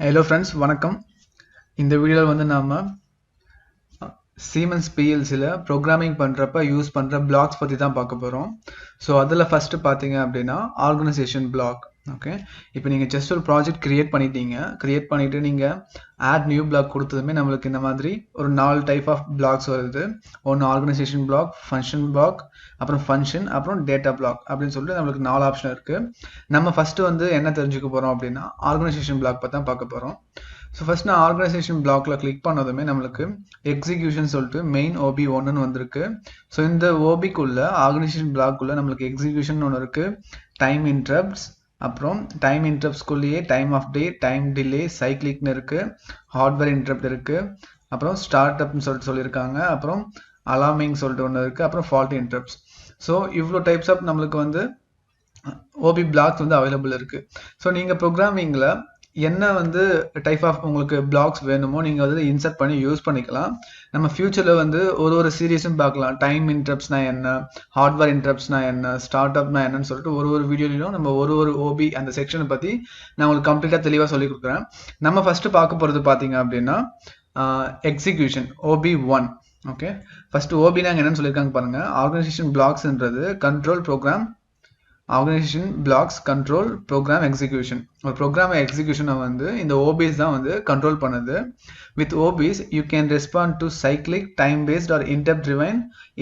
Hello friends, வணக்கம். இந்த வீடியோல வந்து நாம Siemens PLCல programming பண்றப்ப யூஸ் பண்ற blocks பத்தி தான் பார்க்க போறோம். So அதுல first பாத்தீங்க அப்படின்னா organization block. ஓகே, இப்போ நீங்க ஜஸ்ட் ஒரு ப்ராஜெக்ட் கிரியேட் பண்ணிட்டு நீங்க add new block கொடுத்ததுமே நம்மளுக்கு இந்த மாதிரி ஒரு 4 டைப் ஆஃப் blocks வருது. ஒன்னு ஆர்கனைசேஷன் பிளாக், ஃபங்க்ஷன் பிளாக், அப்புறம் ஃபங்க்ஷன், அப்புறம் டேட்டா பிளாக் அப்படின்னு சொல்லிட்டு நம்மளுக்கு 4 ஆப்ஷன் இருக்கு. நம்ம ஃபர்ஸ்ட் வந்து என்ன தெரிஞ்சுக்க போறோம் அப்படின்னா ஆர்கனைசேஷன் பிளாக் பத்தி தான் பார்க்க போறோம். ஸோ ஃபர்ஸ்ட் நான் ஆர்கனைசேஷன் பிளாக்ல கிளிக் பண்ணதுமே நம்மளுக்கு எக்ஸிக்யூஷன் சொல்லிட்டு மெயின் ஓபி ஒன்னு வந்திருக்கு. ஸோ இந்த ஓபிக்குள்ள ஆர்கனைசேஷன் பிளாக்குள்ள நம்மளுக்கு எக்ஸிக்யூஷன் ஒன்று இருக்கு, டைம் இன்டரப்ட்ஸ், அப்புறம் டைம் இன்டரப்ட்ஸ்குள்ளேயே time of day, time delay, சைக்ளிக்னு இருக்கு, ஹார்ட்வேர் இன்டரப்ட் இருக்கு, அப்புறம் ஸ்டார்ட் அப்னு சொல்லிட்டு சொல்லியிருக்காங்க, அப்புறம் அலார்மிங் சொல்லிட்டு ஒன்று இருக்கு, அப்புறம் ஃபால்ட் இன்டரப்ட்ஸ். ஸோ இவ்வளோ டைப்ஸ் ஆஃப் நம்மளுக்கு வந்து ஓபி பிளாக்ஸ் வந்து அவைலபிள் இருக்கு. ஸோ நீங்க ப்ரோக்ராமிங்ல என்ன வந்து டைப் ஆஃப் உங்களுக்கு பிளாக்ஸ் வேணுமோ நீங்க வந்து இன்சர்ட் பண்ணி யூஸ் பண்ணிக்கலாம். நம்ம ஃபியூச்சர்ல வந்து ஒரு சீரீஸும் பார்க்கலாம். டைம் இன்டரப்ட்ஸ்னா என்ன, ஹார்ட்வேர் இன்டரப்ட்ஸ்னா என்ன, ஸ்டார்ட் அப்னா என்னன்னு சொல்லிட்டு ஒரு வீடியோலையும் நம்ம ஒரு ஓபி அந்த செக்ஷனை பத்தி நான் உங்களுக்கு கம்ப்ளீட்டா தெளிவா சொல்லி கொடுக்குறேன். நம்ம ஃபர்ஸ்ட் பார்க்க போறது பாத்தீங்க அப்படின்னா எக்ஸிக்யூஷன் OB1. ஓகே, ஃபர்ஸ்ட் ஓபினா என்னன்னு சொல்லியிருக்காங்க பாருங்க. ஆர்கனைசேஷன் பிளாக்ஸ்ன்றது control program, organisation blocks control program execution. ஒரு ப்ரோக்ராம் எக்ஸிக்யூஷனை வந்து இந்த ஓபிஸ் தான் வந்து கண்ட்ரோல் பண்ணுது. With OBs you can respond to cyclic, time based or interrupt driven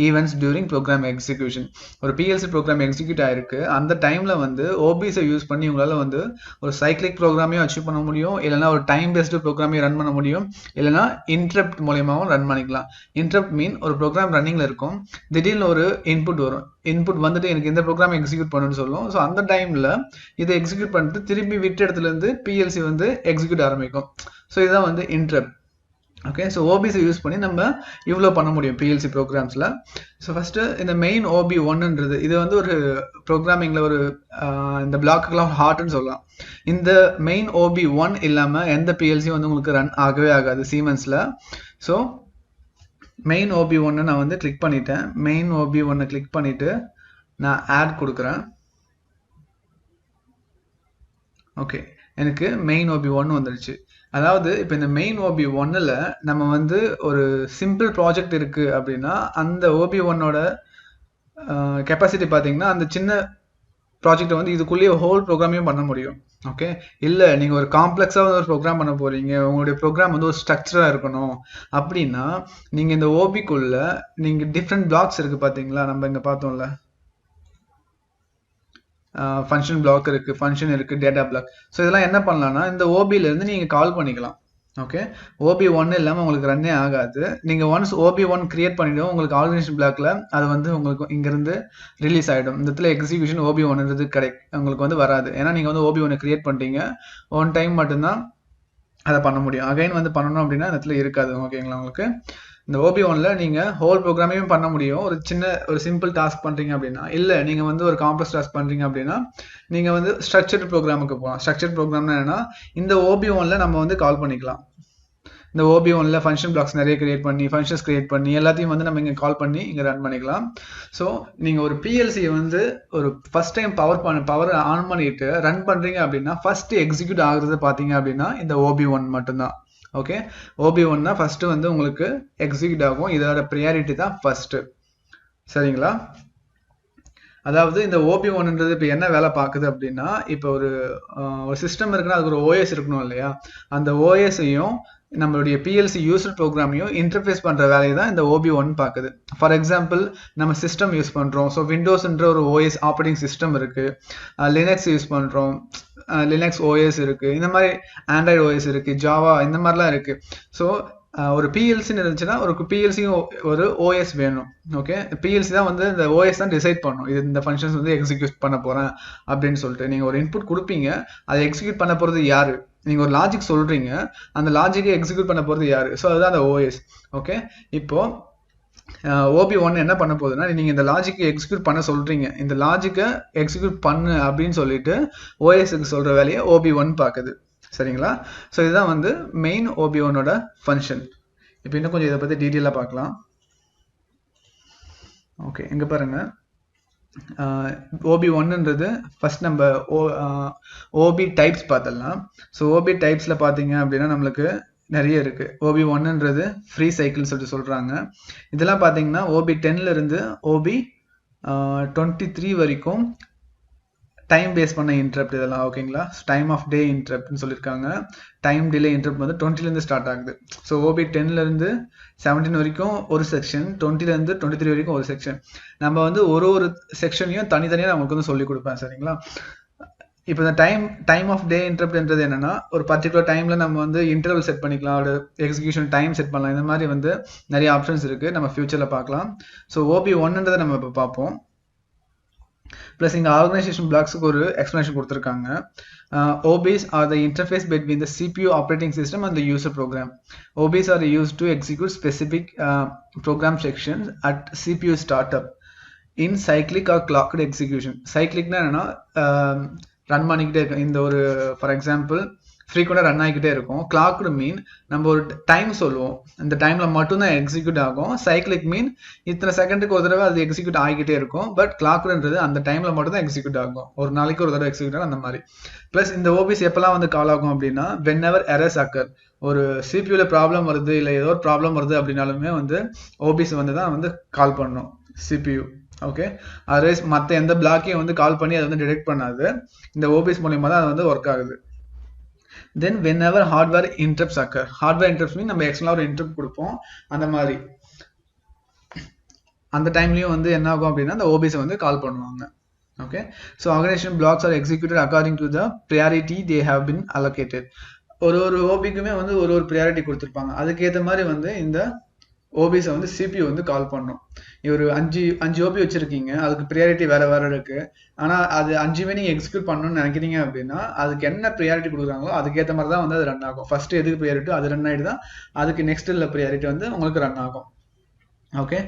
events during program execution. ஒரு பிஎல்சி ப்ரோக்ராம் எக்ஸிக்யூட் ஆயிருக்கு, அந்த டைம்ல வந்து ஓபிஸை யூஸ் பண்ணி உங்களால வந்து ஒரு சைக்ளிக் ப்ரோக்ராமையும் அச்சீவ் பண்ண முடியும், இல்லைனா ஒரு டைம் பேஸ்டு ப்ரோக்ராமையும் ரன் பண்ண முடியும், இல்லைனா இன்டரப்ட் மூலியமாகவும் ரன் பண்ணிக்கலாம். இன்டரப்ட் மீன் ஒரு ப்ரோக்ராம் ரன்னிங்ல இருக்கும், திடீர்னு ஒரு இன்புட் வரும், இன்புட் வந்துட்டு எனக்கு இந்த ப்ரோக்ராம் எக்ஸிக்யூட் பண்ணணும்னு சொல்லும். ஸோ அந்த டைம்ல இதை எக்ஸிக்யூட் பண்ணிட்டு திரும்பி விட்ட இடத்துல இருந்து பிஎல்சி வந்து எக்ஸிக்யூட் ஆரம்பிக்கும். ஸோ இதுதான் வந்து இன்டரப்ட். ஓகே, ஸோ ஓபிஸை யூஸ் பண்ணி நம்ம இவ்வளோ பண்ண முடியும் பிஎல்சி ப்ரோக்ராம்ஸில். ஸோ ஃபர்ஸ்ட் இந்த மெயின் OB1ன்றது இது வந்து ஒரு ப்ரோக்ராமிங்கில் ஒரு இந்த பிளாக்குக்கெல்லாம் ஹார்ட்னு சொல்லலாம். இந்த மெயின் OB1 இல்லாமல் எந்த பிஎல்சியும் வந்து உங்களுக்கு ரன் ஆகவே ஆகாது சீமென்ஸில். ஸோ மெயின் OB1 நான் வந்து கிளிக் பண்ணிட்டேன். மெயின் OB1 கிளிக் பண்ணிட்டு நான் ஆட் கொடுக்குறேன். ஓகே, எனக்கு மெயின் OB1 வந்துருச்சு. அதாவது இப்போ இந்த மெயின் OB1ல நம்ம வந்து ஒரு சிம்பிள் ப்ராஜெக்ட் இருக்கு அப்படின்னா அந்த OB1ஓட கெப்பாசிட்டி பார்த்தீங்கன்னா அந்த சின்ன ப்ராஜெக்டை வந்து இதுக்குள்ளேயே ஹோல் ப்ரோக்ராமையும் பண்ண முடியும். ஓகே, இல்லை நீங்கள் ஒரு காம்ப்ளெக்ஸாக ஒரு ப்ரோக்ராம் பண்ண போறீங்க, உங்களுடைய ப்ரோக்ராம் வந்து ஒரு ஸ்ட்ரக்சராக இருக்கணும் அப்படின்னா நீங்கள் இந்த ஓபிக்குள்ள நீங்கள் டிஃப்ரெண்ட் பிளாக்ஸ் இருக்கு பார்த்தீங்களா, நம்ம இங்கே பார்த்தோம்ல ஃபங்க்ஷன் பிளாக் இருக்கு, ஃபங்க்ஷன் இருக்கு, டேட்டா பிளாக். ஸோ இதெல்லாம் என்ன பண்ணலாம்னா இந்த ஓபில இருந்து நீங்கள் கால் பண்ணிக்கலாம். ஓகே, OB1 இல்லாமல் உங்களுக்கு ரன்னே ஆகாது. நீங்கள் ஒன்ஸ் OB1 கிரியேட் பண்ணிவிடும் உங்களுக்கு ஆர்கனைசேஷன் பிளாக்ல அது வந்து உங்களுக்கு இங்கேருந்து ரிலீஸ் ஆகிடும். இந்த இடத்துல எக்ஸிக்யூஷன் OB1ன்றது உங்களுக்கு வந்து வராது. ஏன்னா நீங்கள் வந்து OB1 கிரியேட் பண்ணிட்டீங்க, ஒன் டைம் மட்டும்தான் அதை பண்ண முடியும். அகைன் வந்து பண்ணணும் அப்படின்னா இந்த இடத்துல இருக்காது. ஓகேங்களா, உங்களுக்கு இந்த OB1ல நீங்கள் ஹோல் ப்ரோக்ராமையும் பண்ண முடியும். ஒரு சிம்பிள் டாஸ்க் பண்ணுறீங்க அப்படின்னா, இல்லை நீங்கள் வந்து ஒரு காம்ப்ளெக்ஸ் டாஸ்க் பண்ணுறீங்க அப்படின்னா நீங்கள் வந்து ஸ்ட்ரக்சர்ட் ப்ரோக்ராமுக்கு போகலாம். ஸ்ட்ரக்சர்ட் ப்ரோக்ராம்னா என்னன்னா இந்த OB1ல நம்ம வந்து கால் பண்ணிக்கலாம். இந்த OB1ல ஃபங்க்ஷன் பிளாக்ஸ் நிறைய கிரியேட் பண்ணி, ஃபங்க்ஷன்ஸ் கிரியேட் பண்ணி எல்லாத்தையும் வந்து நம்ம இங்கே கால் பண்ணி இங்கே ரன் பண்ணிக்கலாம். ஸோ நீங்கள் ஒரு பிஎல்சியை வந்து ஒரு ஃபர்ஸ்ட் டைம் பவர் ஆன் பண்ணிட்டு ரன் பண்ணுறீங்க அப்படின்னா ஃபர்ஸ்ட் எக்ஸிக்யூட் ஆகுறது பார்த்தீங்க அப்படின்னா இந்த OB1 மட்டும்தான். ஓகே, OB1 தான் ஃபர்ஸ்ட் வந்து உங்களுக்கு எக்ஸிக்யூட் ஆகும். இதோட ப்ரியாரிட்டி தான் ஃபர்ஸ்ட். சரிங்களா, அதாவது இந்த OB1ன்றது இப்போ என்ன வேலை பார்க்குது அப்படின்னா, இப்போ ஒரு சிஸ்டம் இருக்குன்னா அதுக்கு ஒரு OS இருக்கணும் இல்லையா, அந்த OS-ஐயும் நம்மளுடைய பிஎல்சி யூசர் ப்ரோக்ராமையும் இன்டர்ஃபேஸ் பண்ணுற வேலையை தான் இந்த OB1 பார்க்குது. ஃபார் எக்ஸாம்பிள் நம்ம சிஸ்டம் யூஸ் பண்ணுறோம், ஸோ விண்டோஸ்ன்ற ஒரு OS ஆப்ரேட்டிங் சிஸ்டம் இருக்குது, லினக்ஸ் யூஸ் பண்ணுறோம், லினக்ஸ் OS இருக்குது, இந்த மாதிரி ஆண்ட்ராய்டு OS இருக்குது, ஜாவா இந்த மாதிரிலாம் இருக்குது. ஸோ ஒரு பிஎல்சின்னு இருந்துச்சுன்னா ஒரு பிஎல்சியும் ஒரு OS வேணும். ஓகே, பிஎல்சி தான் வந்து இந்த OS தான் டிசைட் பண்ணும், இது இந்த ஃபங்க்ஷன்ஸ் வந்து எக்ஸிக்யூட் பண்ண போகிறேன் அப்படின்னு சொல்லிட்டு. நீங்கள் ஒரு இன்புட் கொடுப்பீங்க, அதை எக்ஸிக்யூட் பண்ண போகிறது யாரு, நீங்கள் ஒரு லாஜிக் சொல்கிறீங்க, அந்த லாஜிக்கை எக்ஸிக்யூட் பண்ண போகிறது யாரு, ஸோ அதுதான் அந்த OS. ஓகே, இப்போ OB1 என்ன பண்ண போகுதுன்னா நீங்கள் இந்த லாஜிக்கை எக்ஸிக்யூட் பண்ண சொல்கிறீங்க, இந்த லாஜிக்கை எக்ஸிக்யூட் பண்ணு அப்படின்னு சொல்லிட்டு OSக்கு சொல்கிற வேலையை OB1 பார்க்குது. சரிங்களா, ஸோ இதுதான் வந்து மெயின் OB1ஓட ஃபங்க்ஷன். இப்போ இன்னும் கொஞ்சம் இதை பற்றி டீட்டெயிலாக பார்க்கலாம். ஓகே, இங்கே பாருங்க, OB1ன்றது ஃபர்ஸ்ட் நம்ம OB டைப்ஸ் பார்த்தலாம். ஸோ OB டைப்ஸில் பார்த்தீங்க அப்படின்னா நம்மளுக்கு நிறைய இருக்கு. OB1ன்றது ஃப்ரீ சைக்கிள் சொல்றாங்க. இதெல்லாம் பார்த்தீங்கன்னா OB10ல இருந்து OB23 வரைக்கும் டைம் பேஸ் பண்ண இன்டரப்ட் இதெல்லாம் ஓகேங்களா. டைம் ஆஃப் டே இன்டரப்ட்னு சொல்லியிருக்காங்க. டைம் டிலே இன்டரப்ட் வந்து 20லேருந்து ஸ்டார்ட் ஆகுது. ஸோ OB10லேருந்து 17 வரைக்கும் ஒரு செக்ஷன், 20லேருந்து 23 வரைக்கும் ஒரு செக்ஷன். நம்ம வந்து ஒரு செக்ஷனையும் தனித்தனியாக நமக்கு வந்து சொல்லிக் கொடுப்பேன் சரிங்களா. இப்போ இந்த டைம் ஆஃப் டே இன்டரப்ட்ன்றது என்னன்னா, ஒரு பர்டிகுலர் டைம்ல நம்ம வந்து இன்டர்வல் செட் பண்ணிக்கலாம், ஒரு எக்ஸிகியூஷன் டைம் செட் பண்ணலாம். இந்த மாதிரி வந்து நிறைய ஆப்ஷன்ஸ் இருக்கு, நம்ம ஃபியூச்சர்ல பார்க்கலாம். ஸோ OB1ன்றதை நம்ம இப்போ பார்ப்போம். ப்ளஸ் இங்கே ஆர்கனைசேஷன் பிளாக்ஸுக்கு ஒரு எக்ஸ்பிளனேஷன் கொடுத்துருக்காங்க. OBs are the interface between the CPU operating system and the user program. OBs are used to execute specific program sections at CPU startup in cyclic or clocked execution. Cyclicனா என்னன்னா run பண்ணிக்கிட்டே இருக்கும். இந்த ஒரு for example ஃப்ரீக்வெண்டாக run ஆகிக்கிட்டே இருக்கும். Clocked மீன் நம்ம ஒரு time சொல்லுவோம், இந்த டைமில் மட்டும்தான் எக்ஸிக்யூட் ஆகும். சைக்கிளிக் மீன் இத்தனை செகண்டுக்கு ஒரு தடவை அது எக்ஸிக்யூட் ஆகிக்கிட்டே இருக்கும். பட் கிளாக்டுன்றது அந்த டைமில் மட்டும்தான் எக்ஸிக்யூட் ஆகும், ஒரு நாளைக்கு ஒரு தடவை எக்ஸிக்யூட் ஆகும் அந்த மாதிரி. ப்ளஸ் இந்த OBs எப்பெல்லாம் வந்து கால் ஆகும் அப்படின்னா, whenever errors occur, ஒரு CPU ப்ராப்ளம் வருது இல்லை ஏதோ ஒரு ப்ராப்ளம் வருது அப்படின்னாலுமே வந்து OBs வந்து தான் வந்து கால் பண்ணும் CPU. ஓகே, அதர்வைஸ் மற்ற எந்த பிளாக்கையும் வந்து கால் பண்ணி அதை வந்து டிடெக்ட் பண்ணாது. இந்த OBs மூலியமாக தான் அது வந்து ஒர்க் ஆகுது. Then whenever hardware interrupts occur, hardware interrupts mean நம்ம எக்ஸ்ட்ரா ஒரு இன்டரப்ட் கொடுப்போம், அந்த மாதிரி அந்த டைம்லயும் வந்து என்ன ஆகும் அப்படின்னா அந்த OBs வந்து கால் பண்ணுவாங்க. Okay, so organisation blocks are executed according to the priority they have been allocated. ஒரு OBக்குமே வந்து ஒரு ப்ரியாரிட்டி கொடுத்துருப்பாங்க. அதுக்கேற்ற மாதிரி வந்து இந்த OBs வந்து CPU வந்து கால் பண்ணும். ஒரு அஞ்சு OB வச்சிருக்கீங்க, அதுக்கு ப்ரியாரிட்டி வேற இருக்கு. ஆனா அது 5மே நீங்க எக்ஸிக்யூட் பண்ணணும்னு நினைக்கிறீங்க அப்படின்னா அதுக்கு என்ன ப்ரியாரிட்டி கொடுக்குறாங்களோ அதுக்கேற்ற மாதிரி தான் வந்து அது ரன் ஆகும். ஃபர்ஸ்ட் எதுக்கு ப்ரியாரிட்டி அது ரன் ஆகிட்டு தான் அதுக்கு நெக்ஸ்ட் உள்ள ப்ரியாரிட்டி வந்து உங்களுக்கு ரன் ஆகும். ஓகே,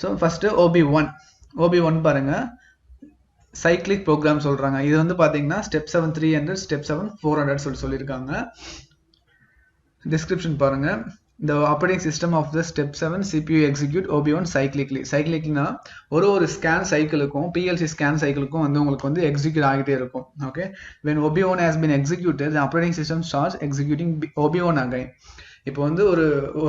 ஸோ ஃபர்ஸ்ட் OB1 பாருங்க, சைக்கிளிக் ப்ரோக்ராம் சொல்றாங்க. இது வந்து பாத்தீங்கன்னா ஸ்டெப் 7 300, ஸ்டெப் 7 400 சொல்லியிருக்காங்க. டிஸ்கிரிப்ஷன் பாருங்க. The operating system of the step 7 CPU execute OB1 cyclically. Cyclically ஒரு ஸ்கேன் சைக்கிளுக்கும் PLC ஸ்கேன் சைக்கிளுக்கும் வந்து உங்களுக்கு வந்து எக்ஸிக்யூட் ஆகிட்டே இருக்கும். Okay, when OB1 has been executed, the operating system starts executing OB1 again. இப்போ வந்து ஒரு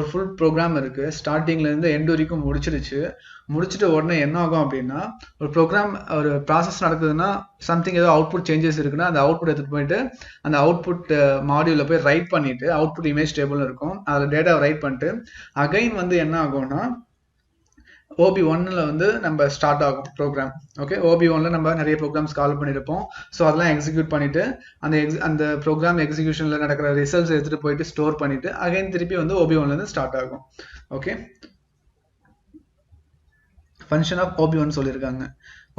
ஃபுல் ப்ரோக்ராம் இருக்கு, ஸ்டார்டிங்ல இருந்து எண்ட் வரைக்கும் முடிச்சுட்டு உடனே என்ன ஆகும் அப்படின்னா, ஒரு ப்ரோக்ராம் ஒரு ப்ராசஸ் நடக்குதுன்னா சம்திங் ஏதோ அவுட்புட் சேஞ்சஸ் இருக்குன்னா அந்த அவுட்புட் எடுத்துட்டு போயிட்டு அந்த அவுட்புட் மாடியூல போய் ரைட் பண்ணிட்டு, அவுட்புட் இமேஜ் டேபிள் இருக்கும், அதில் டேட்டாவை ரைட் பண்ணிட்டு அகைன் வந்து என்ன ஆகும்னா OB1ல வந்து நம்ம ஸ்டார்ட் ஆகும் ப்ரோக்ராம். ஓகே, OB1ல நம்ம நிறைய ப்ரோக்ராம்ஸ் கால் பண்ணியிருப்போம். ஸோ அதெல்லாம் எக்ஸிக்யூட் பண்ணிட்டு அந்த ப்ரோக்ராம் எக்ஸிக்யூஷன்ல நடக்கிற ரிசல்ட்ஸ் எடுத்துட்டு போயிட்டு ஸ்டோர் பண்ணிட்டு அகைன் திருப்பி வந்து OB1ல இருந்து ஸ்டார்ட் ஆகும். ஓகே, ஃபங்க்ஷன் ஆஃப் OB1 சொல்லியிருக்காங்க.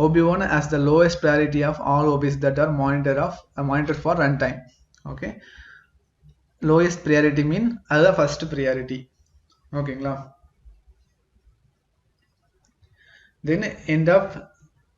OB1 as the lowest priority of all OBs that are monitored for runtime. Okay, lowest priority மீன் அதுதான் ஃபர்ஸ்ட் ப்ரியாரிட்டி. ஓகேங்களா, then end of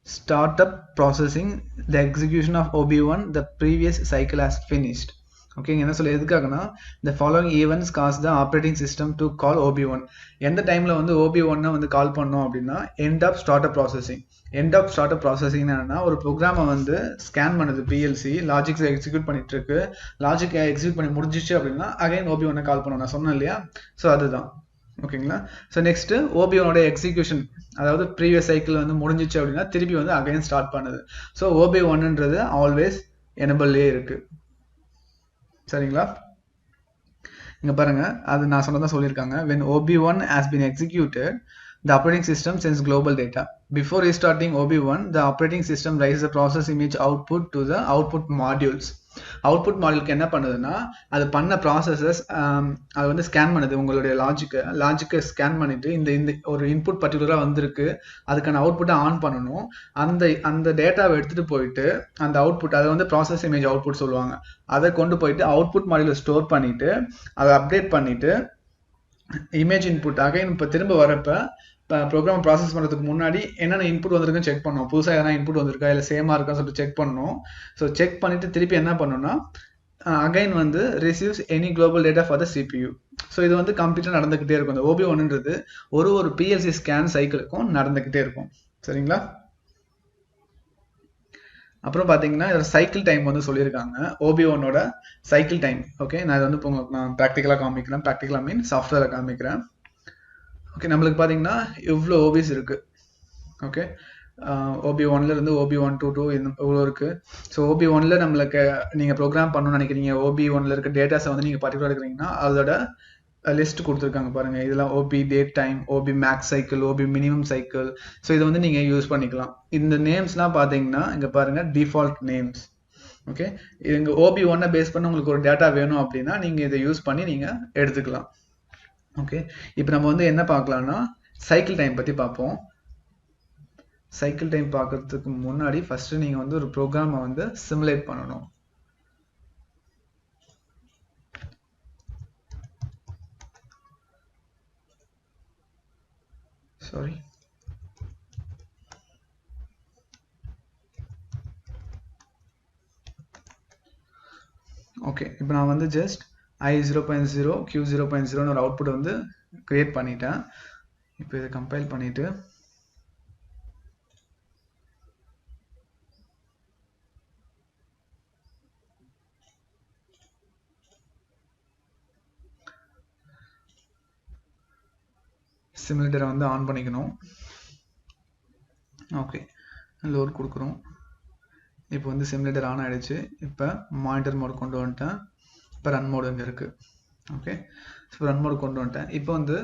startup processing, the execution of OB1 the previous cycle has finished. Okay, என்ன சொல்ல எதுக்காகனா the following events cause the operating system to call OB1. எந்த டைம்ல வந்து OB1 வந்து கால் பண்ணோம் அப்படின்னா end of startup processing. end of startup processing என்னன்னா, ஒரு ப்ரோக்ராமை வந்து ஸ்கேன் பண்ணுது PLC, லாஜிக்ஸ் எக்ஸிக்யூட் பண்ணிட்டு இருக்கு, லாஜிக் எக்ஸிக்யூட் பண்ணி முடிஞ்சிச்சு அப்படின்னா அகைன் OB1 கால் பண்ணோம், நான் சொன்னேன் இல்லையா. ஸோ அதுதான். ஓகேங்களா, ஸோ நெக்ஸ்ட் OB1ஓட எக்ஸிக்யூஷன், அதாவது ப்ரீவியஸ் சைக்கிள் வந்து முடிஞ்சிச்சு அப்படின்னா திருப்பி வந்து அகைன் ஸ்டார்ட் பண்ணுது. ஸோ OB1ன்றது ஆல்வேஸ் எனபிள்லே இருக்கு. சரிங்களா, இங்க பாருங்க, அது நான் சொன்னதான் சொல்லியிருக்காங்க. when OB1 has been executed, the operating system sends global data. Before restarting OB1, the operating system writes the process image output to the output modules. Output மாடலுக்கு என்ன பண்ணுதுன்னா, அது பண்ண ப்ராசஸஸ் அது வந்து ஸ்கேன் பண்ணுது, உங்களுடைய லாஜிக்கை ஸ்கேன் பண்ணிட்டு இந்த ஒரு இன்புட் பர்டிகுலராக வந்திருக்கு, அதுக்கான அவுட்புட்டை ஆன் பண்ணணும். அந்த டேட்டாவை எடுத்துட்டு போயிட்டு அந்த அவுட்புட், அதை வந்து ப்ராசஸ் இமேஜ் அவுட்புட் சொல்லுவாங்க, அதை கொண்டு போயிட்டு அவுட்புட் மாடியூல ஸ்டோர் பண்ணிட்டு அதை அப்டேட் பண்ணிட்டு இமேஜ் இன்புட் அகைன் இப்போ திரும்ப வரப்ப ப்ரோக்ராம் ப்ராசஸ் பண்ணுறதுக்கு முன்னாடி என்னென்ன இன்புட் வந்திருக்குன்னு செக் பண்ணோம், புதுசாக எதனா இன்புட் வந்திருக்கா இல்லை சேமாக இருக்கான்னு சொல்லிட்டு செக் பண்ணணும். ஸோ செக் பண்ணிட்டு திருப்பி என்ன பண்ணணும்னா அகைன் வந்து receives any global data for the CPU. So இது வந்து கம்ப்ளீட்டாக நடந்துக்கிட்டே இருக்கும். இந்த OB1ன்றது ஒரு PLC ஸ்கேன் சைக்கிளுக்கும் நடந்துக்கிட்டே இருக்கும். சரிங்களா, அப்புறம் பார்த்தீங்கன்னா இதோட சைக்கிள் டைம் வந்து சொல்லியிருக்காங்க. OB1ஓட சைக்கிள் டைம். ஓகே, நான் இதை வந்து இப்போ உங்களுக்கு நான் ப்ராக்டிக்கலாக காமிக்கிறேன். ப்ராக்டிக்கலாக மீன் சாஃப்ட்வேரில் காமிக்கிறேன். ஓகே, நம்மளுக்கு பார்த்தீங்கன்னா இவ்வளோ ஓபிஸ் இருக்கு. ஓகே, OB1ல இருந்து OB122 இவ்வளோ இருக்கு. ஸோ OB1ல நம்மளுக்கு நீங்கள் ப்ரோக்ராம் பண்ணணும்னு நினைக்கிறீங்க, OB1ல இருக்க டேட்டாஸை வந்து நீங்கள் பர்டிகுலர் எடுக்கிறீங்கன்னா அதோட லிஸ்ட் கொடுத்துருக்காங்க பாருங்க. இதெல்லாம் OB date time, OB max cycle, OB minimum cycle. So இதை வந்து நீங்கள் யூஸ் பண்ணிக்கலாம். இந்த நேம்ஸ்லாம் பார்த்தீங்கன்னா இங்கே பாருங்க டிஃபால்ட் நேம்ஸ். ஓகே, இங்கே OB1 பேஸ் பண்ணி உங்களுக்கு ஒரு டேட்டா வேணும் அப்படின்னா நீங்கள் இதை யூஸ் பண்ணி நீங்கள் எடுத்துக்கலாம். ஓகே, இப்போ நம்ம வந்து என்ன பார்க்கலாம்னா சைக்கிள் டைம் பற்றி பார்ப்போம். சைக்கிள் டைம் பார்க்கறதுக்கு முன்னாடி ஃபர்ஸ்ட் நீங்கள் வந்து ஒரு ப்ரோக்ராமை வந்து சிமுலேட் பண்ணணும். சாரி, ஓகே, இப்போ நான் வந்து ஜஸ்ட் I0.0 Q0.0ன்னு ஒரு அவுட்புட் வந்து கிரியேட் பண்ணிட்டேன். இப்போ இதை கம்பைல் பண்ணிட்டு சிமுலேட்டரை வந்து ஆன் பண்ணிக்கணும். ஓகே, லோட் கொடுக்குறோம். இப்போ வந்து சிமுலேட்டர் ஆன் ஆகிடுச்சு. இப்போ மானிட்டர் மோட் கொண்டு வந்துட்டேன். இப்போ ரன் மோடு இங்கே இருக்குது. ஓகே, இப்போ ரன் மோடு கொண்டு வந்துட்டேன். இப்போ வந்து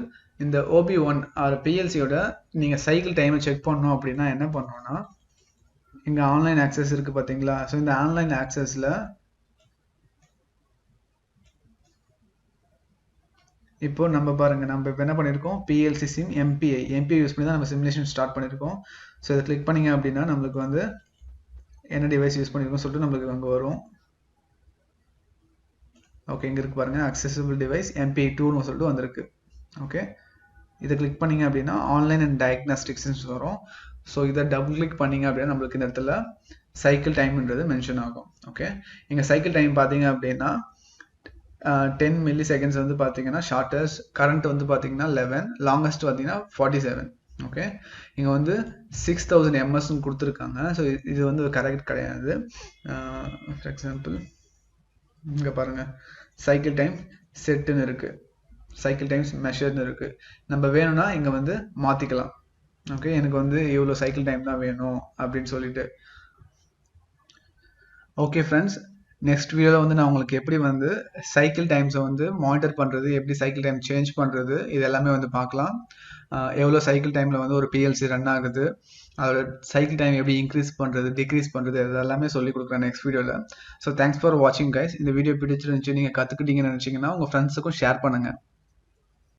இந்த OB1 ஆர் PLCயோட நீங்கள் சைக்கிள் டைமை செக் பண்ணணும் அப்படின்னா என்ன பண்ணணும்னா இங்கே ஆன்லைன் ஆக்சஸ் இருக்குது பார்த்தீங்களா? ஸோ இந்த ஆன்லைன் ஆக்சஸில் இப்போ நம்ம பாருங்க, நம்ம இப்போ என்ன பண்ணியிருக்கோம், PLC சிம் MPI யூஸ் பண்ணி தான் நம்ம சிமுலேஷன் ஸ்டார்ட் பண்ணியிருக்கோம். ஸோ இதை கிளிக் பண்ணிங்க அப்படின்னா நம்மளுக்கு வந்து என்ன டிவைஸ் யூஸ் பண்ணியிருக்கோம் சொல்லிட்டு நம்மளுக்கு அங்கே வரும். ஓகே, இங்கே இருக்கு பாருங்க, அக்சசிபிள் டிவைஸ் MPI 2ன்னு சொல்லிட்டு வந்திருக்கு. ஓகே, இதை கிளிக் பண்ணிங்க அப்படின்னா ஆன்லைன் அண்ட் டயக்னாஸ்டிக்ஸ் வரும். ஸோ இதை டபுள் கிளிக் பண்ணிங்க அப்படின்னா நம்மளுக்கு இந்த இடத்துல சைக்கிள் டைம்ன்றது மென்ஷன் ஆகும். ஓகே, இங்கே சைக்கிள் டைம் பார்த்தீங்க அப்படின்னா 10 மில்லி செகண்ட்ஸ் வந்து பார்த்தீங்கன்னா ஷார்ட்டஸ்ட், கரண்ட் வந்து பார்த்தீங்கன்னா 11, லாங்கஸ்ட் பார்த்தீங்கன்னா 47. ஓகே, இங்கே வந்து 6000 ms கொடுத்துருக்காங்க. ஸோ இது வந்து கரெக்ட் கிடையாது. ஃபார் எக்ஸாம்பிள் இங்கே பாருங்கள், சைக்கிள் டைம் செட்டுன்னு இருக்குது, சைக்கிள் டைம்ஸ் மெஷர்னு இருக்குது. நம்ம வேணும்னா இங்கே வந்து மாற்றிக்கலாம். ஓகே, எனக்கு வந்து இவ்வளோ சைக்கிள் டைம் தான் வேணும் அப்படின்னு சொல்லிட்டு. ஓகே ஃப்ரெண்ட்ஸ், நெக்ஸ்ட் வீடியோவில் வந்து நான் உங்களுக்கு எப்படி வந்து சைக்கிள் டைம்ஸை வந்து மானிட்டர் பண்ணுறது, எப்படி சைக்கிள் டைம் சேஞ்ச் பண்ணுறது, இது எல்லாமே வந்து பார்க்கலாம். எவ்வளோ சைக்கிள் டைமில் வந்து ஒரு PLC ரன் ஆகுது, அதோட சைக்கிள் டைம் எப்படி இன்க்ரீஸ் பண்ணுறது, டிக்ரீஸ் பண்ணுறது, இது எல்லாமே சொல்லிக் கொடுக்குறேன் நெக்ஸ்ட் வீடியோவில். ஸோ தேங்க்ஸ் ஃபார் வாட்சிங் கைஸ். இந்த வீடியோ பிடிச்சிருந்துச்சு, நீங்கள் கற்றுக்கிட்டீங்கன்னு நினச்சிங்கன்னா உங்கள் ஃப்ரெண்ட்ஸுக்கும் ஷேர் பண்ணுங்கள்.